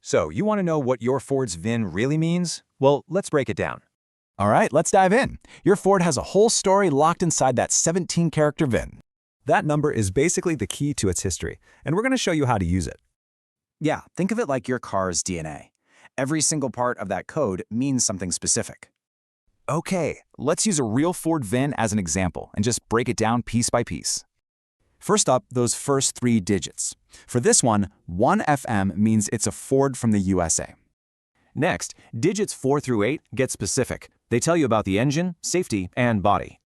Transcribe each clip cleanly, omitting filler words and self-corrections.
So, you want to know what your Ford's VIN really means? Well, let's break it down. All right, let's dive in. Your Ford has a whole story locked inside that 17-character VIN. That number is basically the key to its history, and we're going to show you how to use it. Yeah, think of it like your car's DNA. Every single part of that code means something specific. Okay, let's use a real Ford VIN as an example and just break it down piece by piece. First up, those first 3 digits. For this one, 1FM means it's a Ford from the USA. Next, digits 4 through 8 get specific. They tell you about the engine, safety, and body.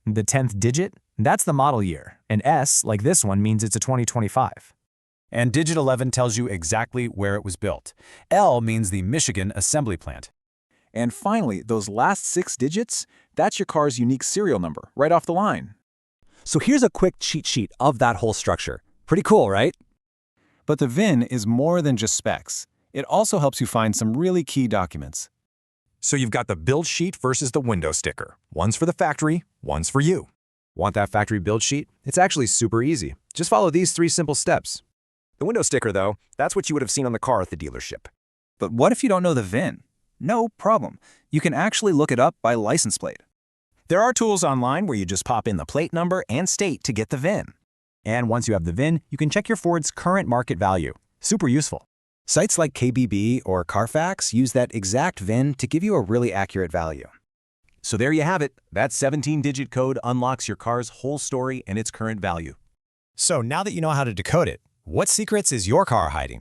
The 10th digit? That's the model year. And S, like this one, means it's a 2025. And digit 11 tells you exactly where it was built. L means the Michigan assembly plant. And finally, those last 6 digits, that's your car's unique serial number, right off the line. So here's a quick cheat sheet of that whole structure. Pretty cool, right? But the VIN is more than just specs. It also helps you find some really key documents. So you've got the build sheet versus the window sticker. One's for the factory, one's for you. Want that factory build sheet? It's actually super easy. Just follow these 3 simple steps. The window sticker, though, that's what you would have seen on the car at the dealership. But what if you don't know the VIN? No problem. You can actually look it up by license plate. There are tools online where you just pop in the plate number and state to get the VIN. And once you have the VIN, you can check your Ford's current market value. Super useful. Sites like KBB or Carfax use that exact VIN to give you a really accurate value. So there you have it. That 17-digit code unlocks your car's whole story and its current value. So now that you know how to decode it, what secrets is your car hiding?